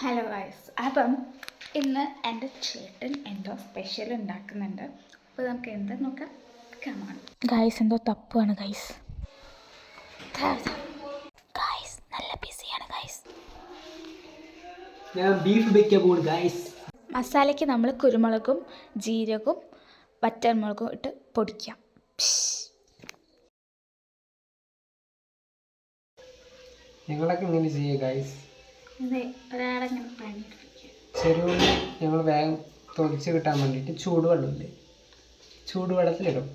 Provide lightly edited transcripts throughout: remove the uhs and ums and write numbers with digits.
Hello guys, അപ്പം ഇന്ന് എൻ്റെ ചേട്ടൻ എന്തോ സ്പെഷ്യൽ ഉണ്ടാക്കുന്നുണ്ട്. അപ്പോൾ നമുക്ക് എന്താ നോക്കാം. കമാണ് ഗൈസ്, എന്തോ തപ്പാണ് ഗൈസ്. ഗൈസ് നല്ല ബിസിയാണ് ഗൈസ്. ഞാൻ ബീഫ് വെക്കാൻ പോകുന്നു ഗൈസ്. മസാലയ്ക്ക് നമ്മൾ കുരുമുളകും ജീരകവും വറ്റൽമുളകും ഇട്ട് പൊടിക്കാം. ഞങ്ങളൊക്കെ ഇങ്ങനെ ചെയ്യുക ഗൈസ്. അതെ, ഒരാളെങ്ങനെ പണിയെടുപ്പിക്കുക. ചെറുള്ളി ഞങ്ങൾ വേഗം തൊലിച്ച് കിട്ടാൻ വേണ്ടിയിട്ട് ചൂടുവെള്ളമില്ലേ, ചൂടുവെള്ളത്തിലിടും.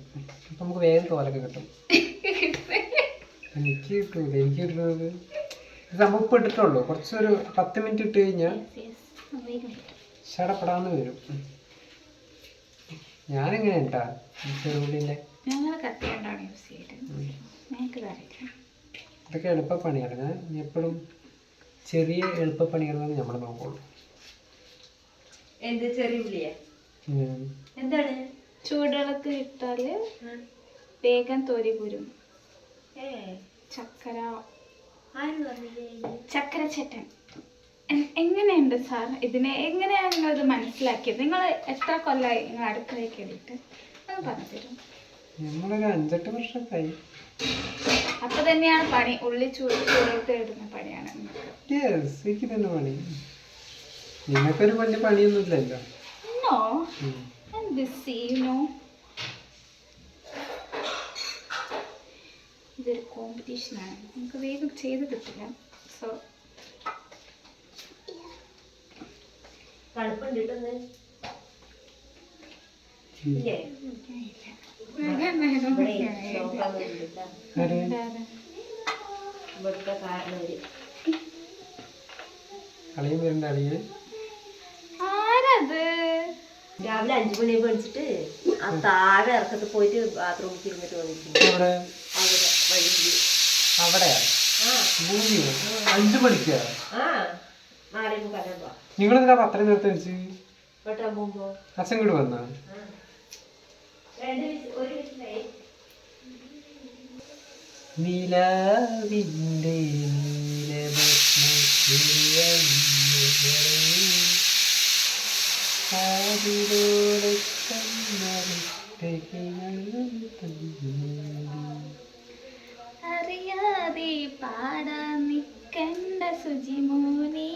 അപ്പം നമുക്ക് വേഗം തോലൊക്കെ കിട്ടും. എനിക്ക് കിട്ടൂല, എനിക്ക് കിട്ടുന്നത് ഇത് നമ്മൾ ഇപ്പം ഇട്ടിട്ടുള്ളൂ. കുറച്ചൊരു 10 മിനിറ്റ് ഇട്ട് കഴിഞ്ഞാൽ ചടപ്പെടാന്ന് വരും. ഞാനിങ്ങനെ ഉണ്ടാ ചെറുള്ളിൻ്റെ ഇതൊക്കെ എളുപ്പപ്പണിയാണ്. ഞാൻ എപ്പോഴും ചെറിയ എളുപ്പപ്പണികളാണ് നമ്മൾ നോക്കുള്ളൂ. എന്ത് ചെറിയ ഉള്ളിയാ? എന്താണ് ചൂടുവെള്ളത്തിൽ ഇട്ടാല് വേഗം തൊരി പോരും. ചക്കര ചേട്ടൻ എങ്ങനെയുണ്ട് സാർ? ഇതിനെ എങ്ങനെയാണ് നിങ്ങൾ ഇത് മനസ്സിലാക്കിയത്? നിങ്ങൾ എത്ര കൊല്ലമായി നിങ്ങൾ അടുക്കളയിൽ കയറിയിട്ട് അത് പറഞ്ഞു തരും. നമ്മളൊരു 5-8 വർഷമൊക്കെയായി. അപ്പൊ തന്നെയാണ് പണി, ഉള്ളി ചൂടുവെള്ളത്തിൽ ഇടുന്ന പണിയാണ് എനിക്ക് തന്നെ പണി. നിങ്ങൾക്കൊരു വലിയ പണിയൊന്നും ഇല്ലല്ലോ. No, I'm busy, you know. ഇതൊരു കോമ്പറ്റീഷനാണ്, നമുക്ക് വേഗം ചെയ്ത് കിട്ടില്ല. സോ അളിയൻ വരണ്ട. അളിയൻ ആരത്? രാവിലെ 5 മണി മേടിച്ചിട്ട് ആ താഴെ ഇറക്കത്ത് പോയിട്ട് ബാത്റൂമിൽ ഇരുന്നിട്ട് വന്നിട്ടുണ്ട്. അവിടെ വഴിയിൽ അവിടെയാ 5 മണിക്കാ? നിങ്ങളെന്താ അത്രയും നേരത്തെ വെച്ച്? വെട്ടാൻ പോകുമ്പോ അച്ഛൻ കൂടെ വന്നാ? നിലാവിൻ്റെ അറിയാതെ പാടാൻ നിക്കണ്ട സുജിമോനെ,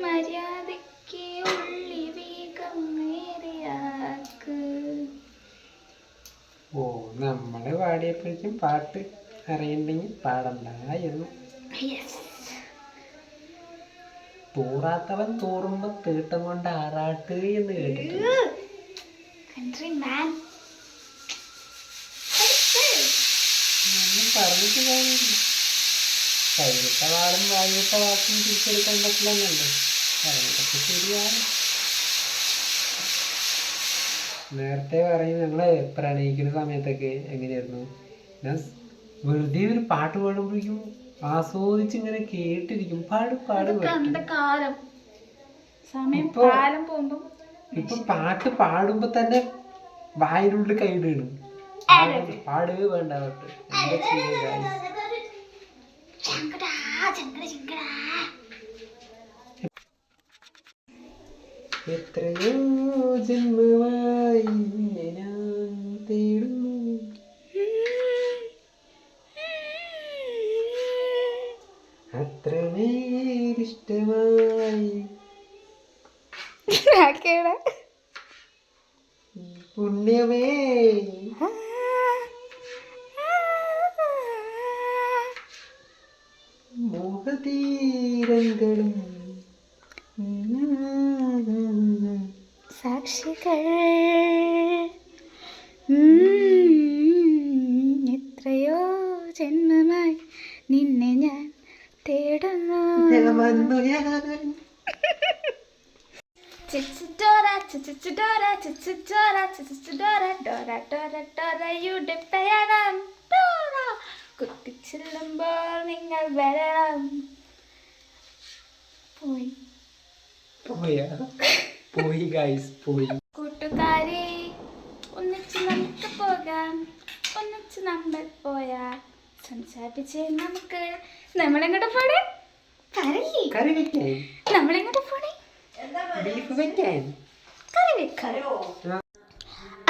മര്യാദയ്ക്ക് ഉള്ളി വേഗം നേരെയാക്ക്. ഓ, നമ്മള് പാടിയപ്പോഴേക്കും പാട്ട് അറിയണ്ടെങ്കിൽ പാടണ്ട എന്ന്. തൂറാത്തവൻ തൂറുമ്പോ തീട്ടം കൊണ്ട് ആറാട്ട് എന്ന് കേട്ടിട്ട് പറഞ്ഞിട്ട് കാര്യമില്ല. കൈവിട്ട വാളും വായുവിട്ട വാക്കും തിരിച്ചെടുക്കാൻ പറ്റില്ലെന്നല്ലോ പറഞ്ഞിട്ടൊക്കെ ശരിയാണ്. നേരത്തെ പറയും ഞങ്ങള് പ്രണയിക്കുന്ന സമയത്തൊക്കെ എങ്ങനെയായിരുന്നു, ഞാൻ വെറുതെ ഒരു പാട്ട് പാടുമ്പോഴേക്കും ആസ്വദിച്ച് ഇങ്ങനെ കേട്ടിരിക്കും. ഇപ്പൊ പാട്ട് പാടുമ്പോ തന്നെ വായിനുള്ളിൽ കൈയിടുകയാണ്. പാടുക വേണ്ട പാട്ട്. എത്രയോ ജന്മമായി ഞാൻ തേടുന്നു അത്രമേലിഷ്ടമായി പുണ്യമേ മോഹതീരങ്ങളും സാക്ഷികൾ എത്രയോ ജന്മമായി നിന്നെ ഞാൻ തേടുന്നു. കുത്തിച്ചെല്ലുമ്പോൾ നിങ്ങൾ വരണം. പോയി ഗൈസ്, പോയി. കൂട്ടുകാരെ, ഒന്നിച്ച് നമുക്ക് പോകാം, ഒന്നിച്ച് നമ്മൾ പോയാൽ സംസാരിച്ച് നമുക്ക് നമ്മളെങ്ങോട്ട് പോടെ കറി വെക്കേ നമ്മളെങ്ങോട്ട് പോണേ? ബീഫ് വെക്കാൻ. കറി വെക്കാൻ.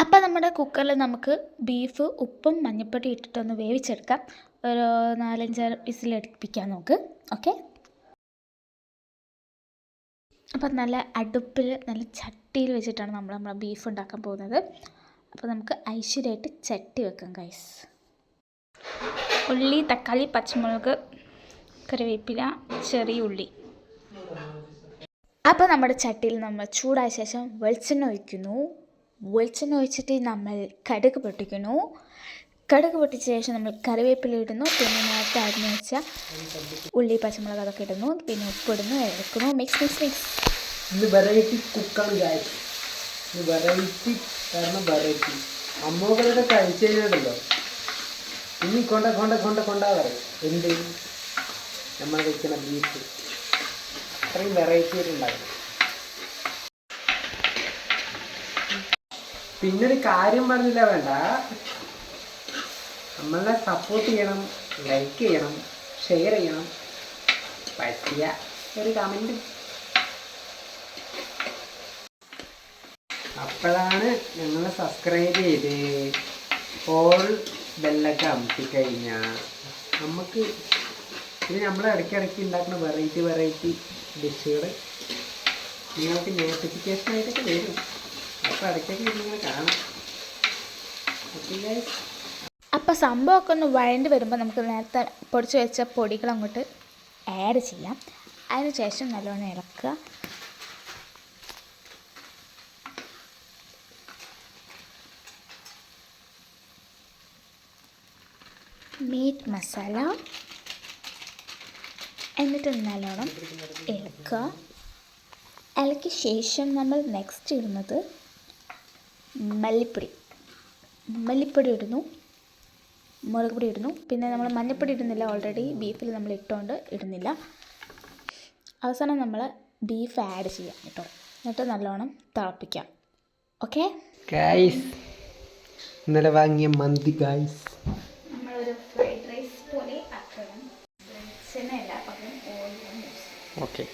അപ്പം നമ്മുടെ കുക്കറിൽ നമുക്ക് ബീഫ് ഉപ്പും മഞ്ഞൾപ്പൊടി ഇട്ടിട്ടൊന്ന് വേവിച്ചെടുക്കാം. ഒരു 4-5 വിസിലടുപ്പിക്കാൻ നോക്ക്. ഓക്കെ. അപ്പം നല്ല അടുപ്പിൽ നല്ല ചട്ടിയിൽ വെച്ചിട്ടാണ് നമ്മൾ ബീഫ് ഉണ്ടാക്കാൻ പോകുന്നത്. അപ്പോൾ നമുക്ക് ഐശ്വര്യമായിട്ട് ചട്ടി വെക്കാം ഗൈസ്. ഉള്ളി, തക്കാളി, പച്ചമുളക്, കറിവേപ്പില, ചെറിയ ഉള്ളി. അപ്പോൾ നമ്മുടെ ചട്ടിയിൽ നമ്മൾ ചൂടായ ശേഷം വെളിച്ചെണ്ണ ഒഴിക്കുന്നു. വെളിച്ചെണ്ണ ഒഴിച്ചിട്ട് നമ്മൾ കടുക് പൊട്ടിക്കുന്നു. കടുക് പൊട്ടിച്ച ശേഷം നമ്മൾ കറിവേപ്പില ഇടുന്നു. പിന്നെ നേരത്തെ അരിഞ്ഞ് വെച്ച ഉള്ളി, പച്ചമുളക് അതൊക്കെ ഇടുന്നു. പിന്നെ ഉപ്പിടുന്നു, ഇളക്കുന്നു. Mix mix mix. ഇത് വെറൈറ്റി കുക്കാണ് ഗൈസ്. ഇത് വെറൈറ്റി കാരണം വെറൈറ്റി. അമ്മൂകളൊക്കെ കഴിച്ചു കഴിഞ്ഞാണല്ലോ ഇനി കൊണ്ടാ പറയും എന്ത് നമ്മൾ വെക്കുന്ന ബീഫ് അത്രയും വെറൈറ്റി ആയിട്ട് ഉണ്ടാകും. പിന്നൊരു കാര്യം പറഞ്ഞില്ല വേണ്ട, നമ്മളെ സപ്പോർട്ട് ചെയ്യണം, ലൈക്ക് ചെയ്യണം, ഷെയർ ചെയ്യണം, പറ്റിയ ഒരു കമൻറ്റ്. അപ്പോഴാണ് ഞങ്ങളെ സബ്സ്ക്രൈബ് ചെയ്ത് ഓൾ ബെല്ലൊക്കെ അമർത്തിക്കഴിഞ്ഞാൽ നമുക്ക് ഇത് നമ്മൾ ഇടയ്ക്കിടയ്ക്ക് ഉണ്ടാക്കുന്ന വെറൈറ്റി ഡിഷുകൾ നിങ്ങൾക്ക് നോട്ടിഫിക്കേഷനായിട്ടൊക്കെ വരും. അപ്പോൾ ഇടയ്ക്കൊക്കെ നിങ്ങൾ കാണാം. Okay guys. അപ്പോൾ സംഭവമൊക്കെ ഒന്ന് വഴണ്ട് വരുമ്പോൾ നമുക്ക് നേരത്തെ പൊടിച്ച് വെച്ച പൊടികൾ അങ്ങോട്ട് ആഡ് ചെയ്യാം. അതിന് ശേഷം നല്ലോണം ഇളക്കുക. മീറ്റ് മസാല എന്നിട്ട് നല്ലോണം ഇളക്കുക. ഇളക്കിയ ശേഷം നമ്മൾ നെക്സ്റ്റ് ഇടുന്നത് മല്ലിപ്പൊടി ഇടുന്നു, മുളക് പൊടി ഇടുന്നു. പിന്നെ നമ്മൾ മഞ്ഞൾപ്പൊടി ഇടുന്നില്ല, ഓൾറെഡി ബീഫിൽ നമ്മൾ ഇട്ടുകൊണ്ട് ഇടുന്നില്ല. അവസാനം നമ്മൾ ബീഫ് ആഡ് ചെയ്യാം കേട്ടോ. എന്നിട്ട് നല്ലോണം തിളപ്പിക്കാം. ഓക്കെ ഗൈസ്, ഇന്നലെ വാങ്ങിയ മന്തി ഗൈസ്. നമ്മളൊരു ഫ്രൈഡ് റൈസ് പോലെ ആക്കണം. വെളിച്ചെണ്ണയല്ല, പകരം ഓയിലാണ് യൂസ് ചെയ്യുന്നത്. ഓക്കെ.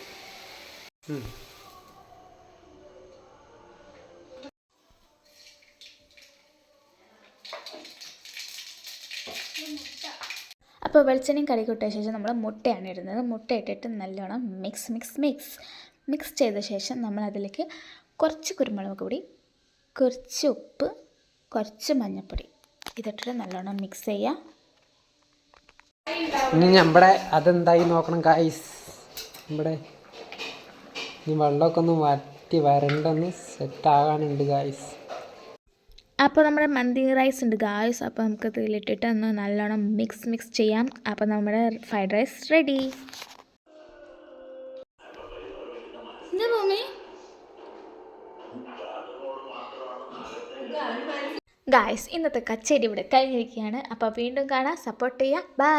അപ്പോൾ വെളിച്ചെണ്ണയും കടുകും ഇട്ട ശേഷം നമ്മൾ മുട്ടയാണ് ഇടുന്നത്. മുട്ട ഇട്ടിട്ട് നല്ലോണം മിക്സ് ചെയ്ത ശേഷം നമ്മൾ അതിലേക്ക് കുറച്ച് കുരുമുളക് പൊടി, കുറച്ച് ഉപ്പ്, കുറച്ച് മഞ്ഞൾപ്പൊടി ഇതിട്ടിട്ട് നല്ലോണം മിക്സ് ചെയ്യാം. ഇനി നമ്മുടെ അതെന്തായി നോക്കണം ഗൈസ്. നമ്മുടെ ഇനി വെള്ളമൊക്കെ ഒന്ന് വറ്റി വരണ്ടൊന്ന് സെറ്റാകാനുണ്ട് ഗൈസ്. അപ്പോൾ നമ്മുടെ മന്തി റൈസ് ഉണ്ട് ഗായ്സ്. അപ്പോൾ നമുക്ക് ഇതിലിട്ടിട്ട് ഒന്ന് നല്ലോണം മിക്സ് ചെയ്യാം. അപ്പോൾ നമ്മുടെ ഫ്രൈഡ് റൈസ് റെഡി. ഗായ്സ്, ഇന്നത്തെ കച്ചേരി ഇവിടെ കഴിഞ്ഞിരിക്കുകയാണ്. അപ്പോൾ വീണ്ടും കാണാം. സപ്പോർട്ട് ചെയ്യുക. ബൈ.